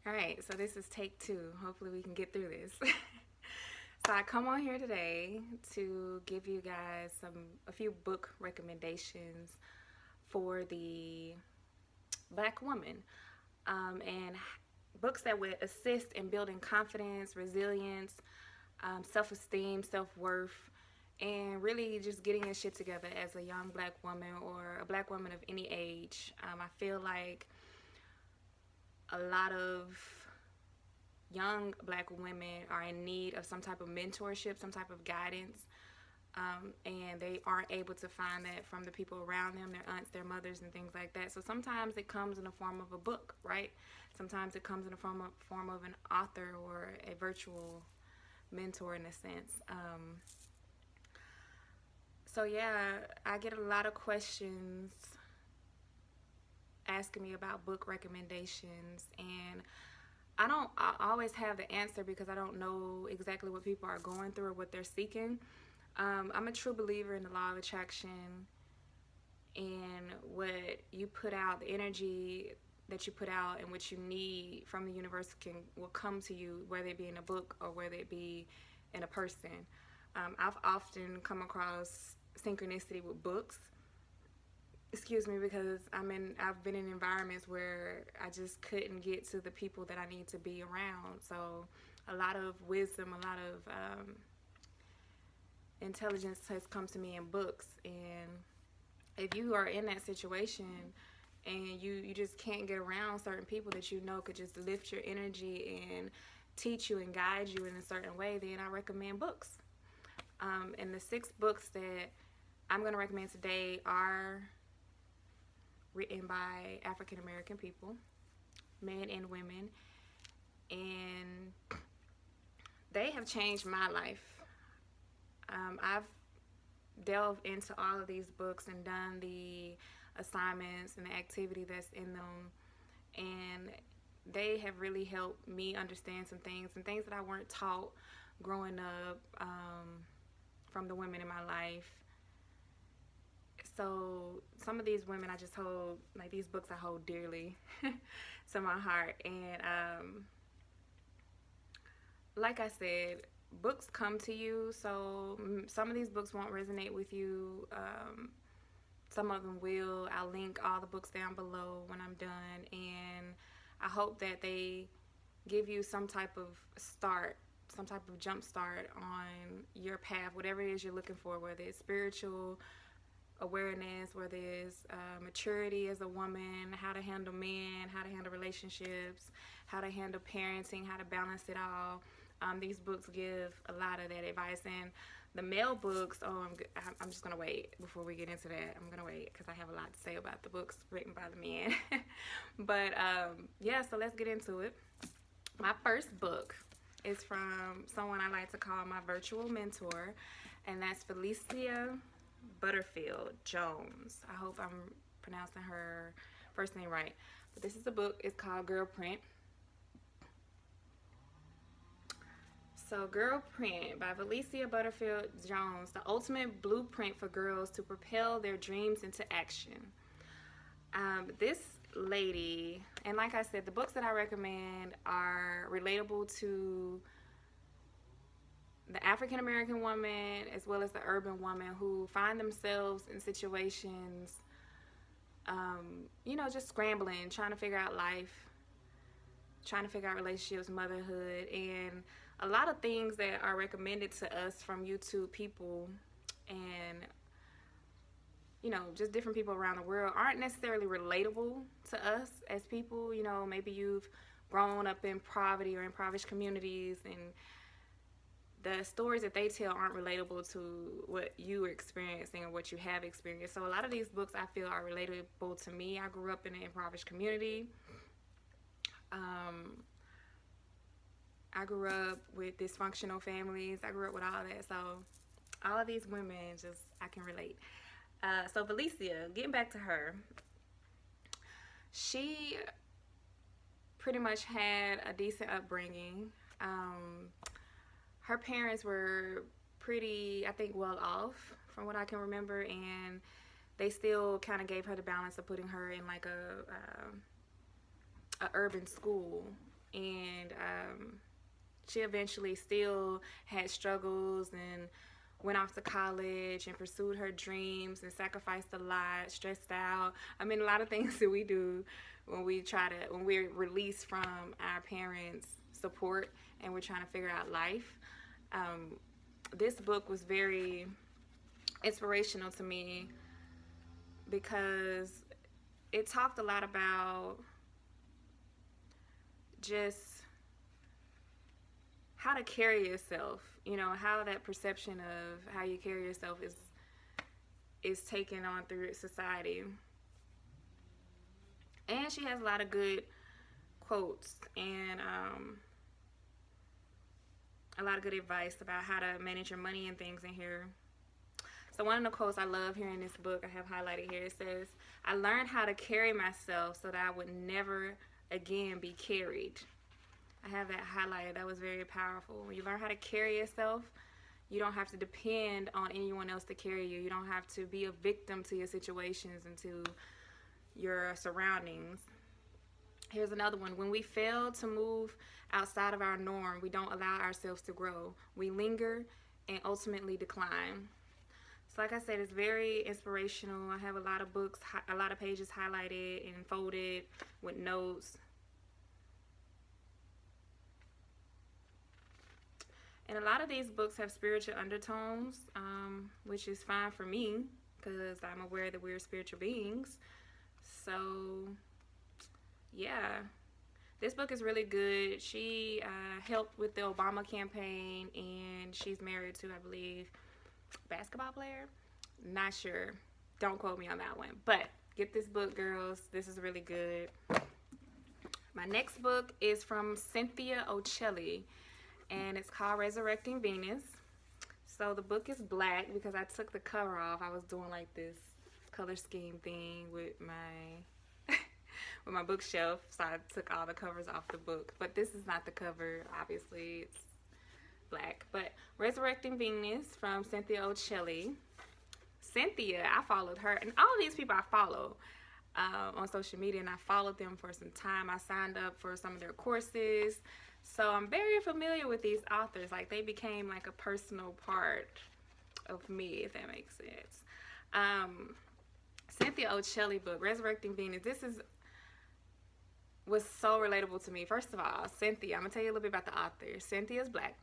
All right, so this is take two. Hopefully we can get through this. So I come on here today to give you guys a few book recommendations for the Black woman, and books that would assist in building confidence, resilience, self-esteem, self-worth, and really just getting your shit together as a young Black woman or a Black woman of any age. I feel like a lot of young Black women are in need of some type of mentorship, some type of guidance, and they aren't able to find that from the people around them, their aunts, their mothers, and things like that. So sometimes it comes in the form of a book, right? Sometimes it comes in the form of an author or a virtual mentor in a sense. So yeah, I get a lot of questions asking me about book recommendations, and I always have the answer because I don't know exactly what people are going through or what they're seeking. I'm a true believer in the law of attraction, and what you put out, the energy that you put out and what you need from the universe will come to you, whether it be in a book or whether it be in a person. I've often come across synchronicity with books, excuse me, because I've been in environments where I just couldn't get to the people that I need to be around. So a lot of wisdom, a lot of intelligence has come to me in books. And if you are in that situation and you just can't get around certain people that you know could just lift your energy and teach you and guide you in a certain way, then I recommend books. And the 6 books that I'm going to recommend today are written by African American people, men and women, and they have changed my life. I've delved into all of these books and done the assignments and the activity that's in them, and they have really helped me understand some things that I weren't taught growing up, from the women in my life. So some of these women I just hold, like these books I hold dearly to my heart. And like I said, books come to you. So some of these books won't resonate with you. Some of them will. I'll link all the books down below when I'm done. And I hope that they give you some type of start, some type of jump start on your path, whatever it is you're looking for, whether it's spiritual awareness, whether it's maturity as a woman, how to handle men, how to handle relationships, how to handle parenting, how to balance it all. These books give a lot of that advice. And the male books, I'm just going to wait before we get into that. I'm going to wait because I have a lot to say about the books written by the men. But yeah, so let's get into it. My first book is from someone I like to call my virtual mentor, and that's Felicia Butterfield Jones. I hope I'm pronouncing her first name right. But this is a book. It's called Girlprint. So Girlprint by Felicia Butterfield Jones, the ultimate blueprint for girls to propel their dreams into action. This lady, and like I said, the books that I recommend are relatable to the African American woman as well as the urban woman who find themselves in situations, just scrambling, trying to figure out life, trying to figure out relationships, motherhood, and a lot of things that are recommended to us from YouTube people and just different people around the world aren't necessarily relatable to us as people. Maybe you've grown up in poverty or impoverished communities, and the stories that they tell aren't relatable to what you are experiencing or what you have experienced. So a lot of these books I feel are relatable to me. I grew up in an impoverished community. I grew up with dysfunctional families. I grew up with all that. So all of these women, I can relate. So Felicia, getting back to her, she pretty much had a decent upbringing. Her parents were pretty, I think, well off from what I can remember, and they still kind of gave her the balance of putting her in like a urban school. And she eventually still had struggles and went off to college and pursued her dreams and sacrificed a lot, stressed out. I mean, a lot of things that we do when we're released from our parents' support and we're trying to figure out life. This book was very inspirational to me because it talked a lot about just how to carry yourself, how that perception of how you carry yourself is taken on through society. And she has a lot of good quotes and a lot of good advice about how to manage your money and things in here. So one of the quotes I love here in this book I have highlighted here, it says, "I learned how to carry myself so that I would never again be carried." I have that highlighted. That was very powerful. When you learn how to carry yourself, you don't have to depend on anyone else to carry you. You don't have to be a victim to your situations and to your surroundings. Here's another one. When we fail to move outside of our norm, we don't allow ourselves to grow. We linger and ultimately decline. So like I said, it's very inspirational. I have a lot of books, a lot of pages highlighted and folded with notes. And a lot of these books have spiritual undertones, which is fine for me because I'm aware that we're spiritual beings. So, yeah. This book is really good. She helped with the Obama campaign, and she's married to, I believe, a basketball player. Not sure. Don't quote me on that one. But get this book, girls. This is really good. My next book is from Cynthia Ochelli, and it's called Resurrecting Venus. So the book is black because I took the cover off. I was doing like this color scheme thing with my with my bookshelf, so I took all the covers off the book. But this is not the cover, obviously. It's black. But Resurrecting Venus from Cynthia Ochelli. Cynthia, I followed her, and all of these people I follow on social media, and I followed them for some time. I signed up for some of their courses. So I'm very familiar with these authors. Like, they became like a personal part of me, if that makes sense. Cynthia Ochelli book, Resurrecting Venus. This was so relatable to me. First of all, Cynthia, I'm going to tell you a little bit about the author. Cynthia's black.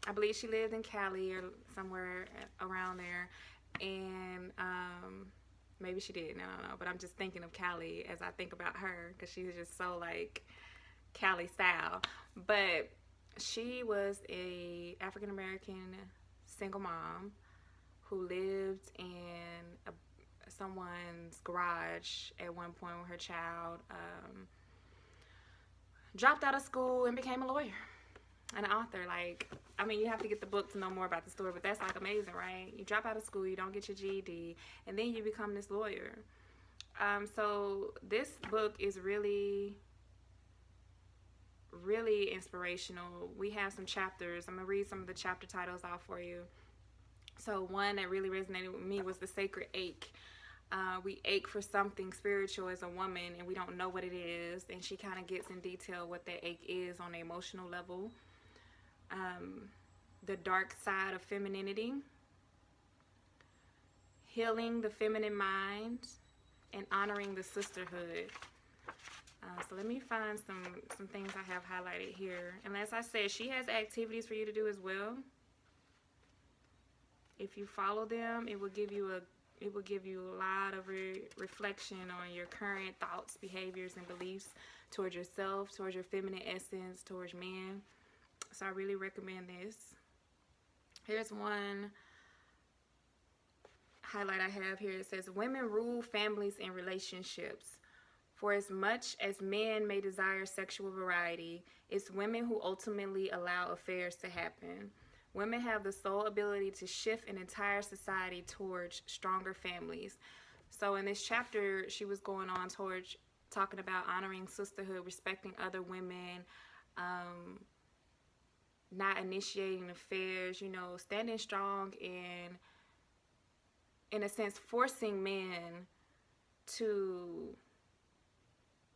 I believe she lived in Cali or somewhere around there. And maybe she didn't, I don't know. But I'm just thinking of Cali as I think about her because she's just so like Cali style. But she was a African American single mom who lived in someone's garage at one point with her child. Dropped out of school and became a lawyer and an author. Like, I mean, you have to get the book to know more about the story, but that's like amazing, right? You drop out of school, you don't get your GED, and then you become this lawyer. So this book is really inspirational. We have some chapters. I'm gonna read some of the chapter titles off for you. So one that really resonated with me was The Sacred Ache. We ache for something spiritual as a woman and we don't know what it is, and she kind of gets in detail what that ache is on an emotional level. The dark side of femininity, healing the feminine mind, and honoring the sisterhood. So let me find some things I have highlighted here. And as I said, she has activities for you to do as well. If you follow them, it will give you a lot of reflection on your current thoughts, behaviors, and beliefs towards yourself, towards your feminine essence, towards men. So I really recommend this. Here's one highlight I have here. It says, women rule families and relationships. For as much as men may desire sexual variety, it's women who ultimately allow affairs to happen. Women have the sole ability to shift an entire society towards stronger families. So in this chapter, she was going on towards talking about honoring sisterhood, respecting other women, not initiating affairs, standing strong and, in a sense, forcing men to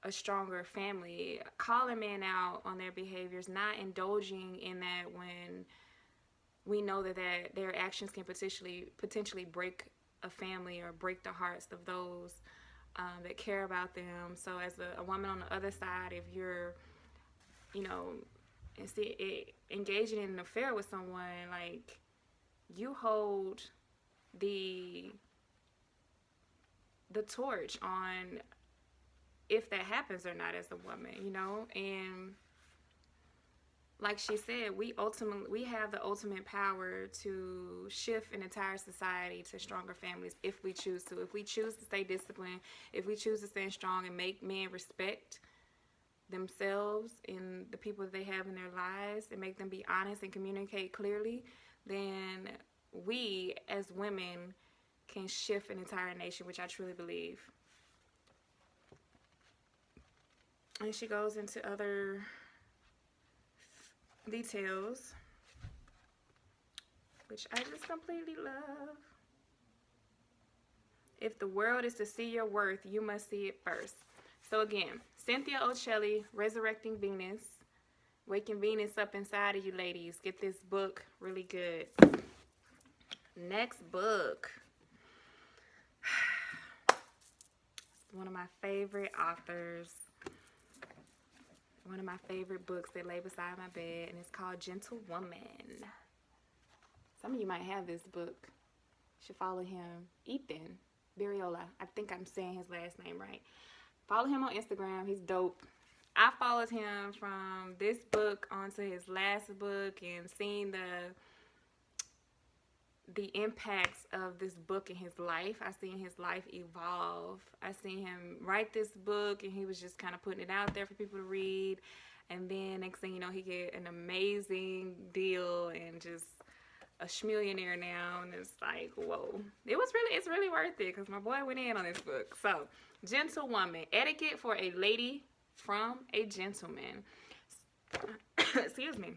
a stronger family, calling men out on their behaviors, not indulging in that when we know that their actions can potentially break a family or break the hearts of those that care about them. So as a woman on the other side, if you're, you know, engaging in an affair with someone, like, you hold the torch on if that happens or not as a woman, you know. And like she said, we have the ultimate power to shift an entire society to stronger families if we choose to. If we choose to stay disciplined, if we choose to stand strong and make men respect themselves and the people that they have in their lives and make them be honest and communicate clearly, then we as women can shift an entire nation, which I truly believe. And she goes into other details, which I just completely love. If the world is to see your worth, you must see it first. So again, Cynthia Ocelli, Resurrecting Venus, waking Venus up inside of you ladies. Get this book, really good. Next book. One of my favorite authors. One of my favorite books that lay beside my bed, and it's called Gentle Woman. Some of you might have this book. You should follow him. Ethan Barriola. I think I'm saying his last name right. Follow him on Instagram. He's dope. I followed him from this book onto his last book and seen the impacts of this book in his life. I seen his life evolve. I seen him write this book, and he was just kind of putting it out there for people to read. And then next thing you know, he get an amazing deal and just a schmillionaire now. And it's like, whoa. It's really worth it because my boy went in on this book. So, Gentle Woman, Etiquette for a Lady from a Gentleman. Excuse me.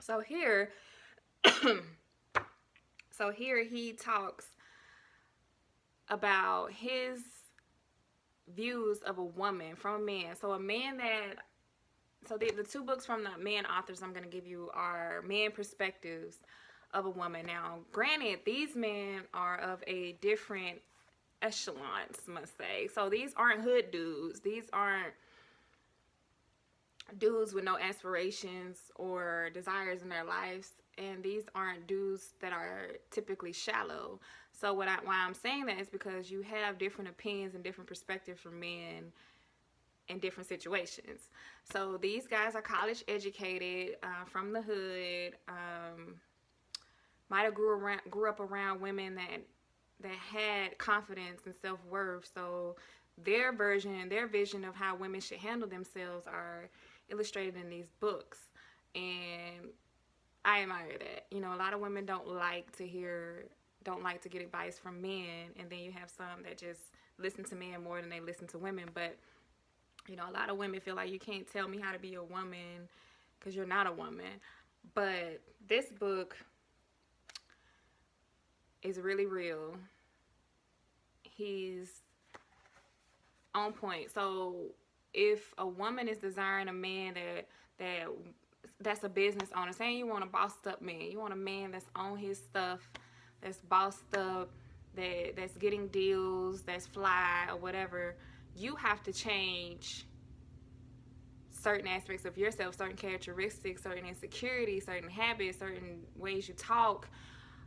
So here... So here he talks about his views of a woman from a man. So the two books from the man authors I'm going to give you are man perspectives of a woman. Now, granted, these men are of a different echelons, must say. So these aren't hood dudes. These aren't dudes with no aspirations or desires in their lives. And these aren't dudes that are typically shallow. So why I'm saying that is because you have different opinions and different perspectives from men in different situations. So these guys are college educated, from the hood, might have grew up around women that had confidence and self-worth. So their vision of how women should handle themselves are illustrated in these books. And I admire that. You know, a lot of women don't like to get advice from men, and then you have some that just listen to men more than they listen to women. But, you know, a lot of women feel like you can't tell me how to be a woman because you're not a woman. But this book is really real. He's on point. So if a woman is desiring a man that's a business owner, saying you want a bossed up man, you want a man that's on his stuff, that's bossed up, that's getting deals, that's fly or whatever, you have to change certain aspects of yourself, certain characteristics, certain insecurities, certain habits, certain ways you talk.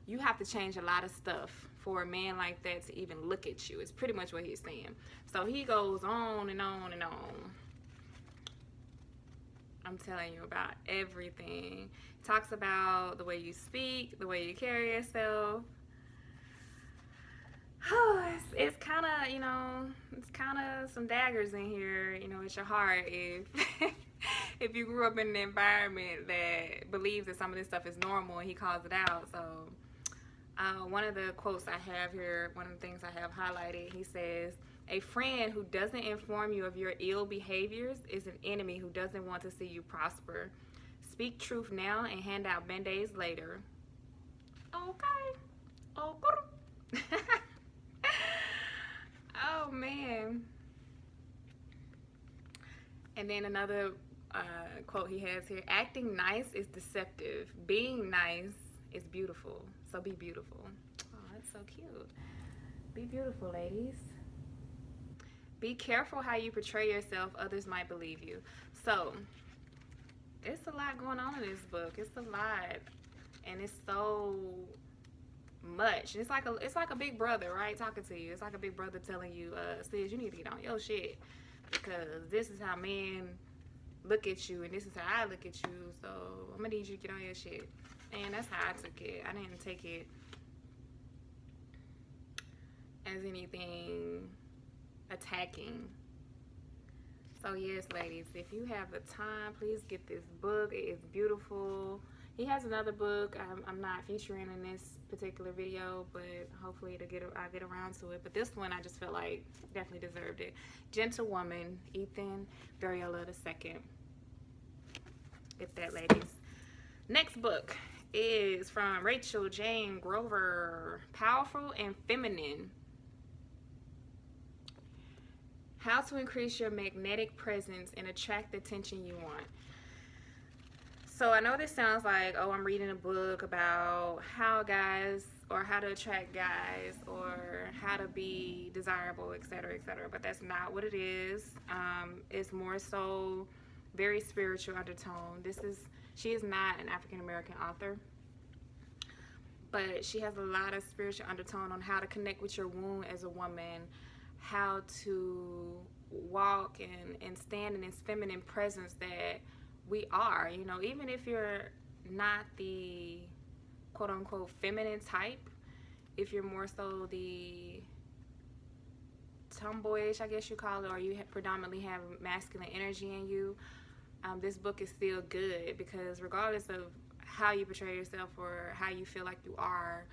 You have to change a lot of stuff for a man like that to even look at you. It's pretty much what he's saying. So he goes on and on and on. I'm telling you about everything. Talks about the way you speak, the way you carry yourself. It's kind of, you know, it's kind of some daggers in here, you know, it's your heart if you grew up in an environment that believes that some of this stuff is normal and he calls it out. So one of the quotes I have here, one of the things I have highlighted, he says, "A friend who doesn't inform you of your ill behaviors is an enemy who doesn't want to see you prosper. Speak truth now and hand out band-aids later." Okay. Oh, man. And then another quote he has here: acting nice is deceptive. Being nice is beautiful. So be beautiful. Oh, that's so cute. Be beautiful, ladies. Be careful how you portray yourself. Others might believe you. So it's a lot going on in this book. It's a lot, and it's so much. It's like a big brother, right? Talking to you. It's like a big brother telling you, sis, you need to get on your shit because this is how men look at you, and this is how I look at you. So I'm gonna need you to get on your shit. And that's how I took it. I didn't take it as anything attacking. So yes, ladies, if you have the time, please get this book. It is beautiful. He has another book I'm not featuring in this particular video, but hopefully I'll get around to it. But this one I just felt like definitely deserved it. Gentlewoman, Ethan Variola II. Get that, ladies. Next book is from Rachel Jane Grover, Powerful and Feminine. How to increase your magnetic presence and attract the attention you want. So I know this sounds like, oh, I'm reading a book about how guys, or how to attract guys, or how to be desirable, etc., etc. But that's not what it is. It's more so very spiritual undertone. She is not an African American author, but she has a lot of spiritual undertone on how to connect with your womb as a woman, how to walk and stand in this feminine presence that we are, you know, even if you're not the quote-unquote feminine type, if you're more so the tomboyish, I guess you call it, or you predominantly have masculine energy in you, this book is still good, because regardless of how you portray yourself or how you feel like you are,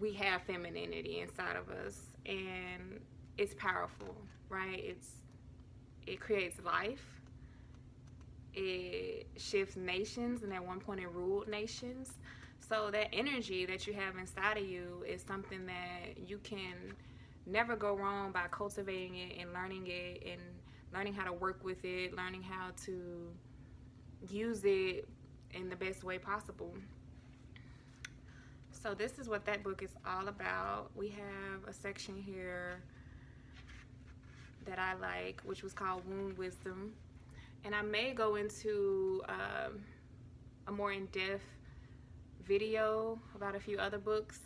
we have femininity inside of us, and it's powerful, right? It creates life. It shifts nations, and at one point it ruled nations. So that energy that you have inside of you is something that you can never go wrong by cultivating it and learning how to work with it, learning how to use it in the best way possible. So this is what that book is all about. We have a section here that I like, which was called Womb Wisdom. And I may go into a more in-depth video about a few other books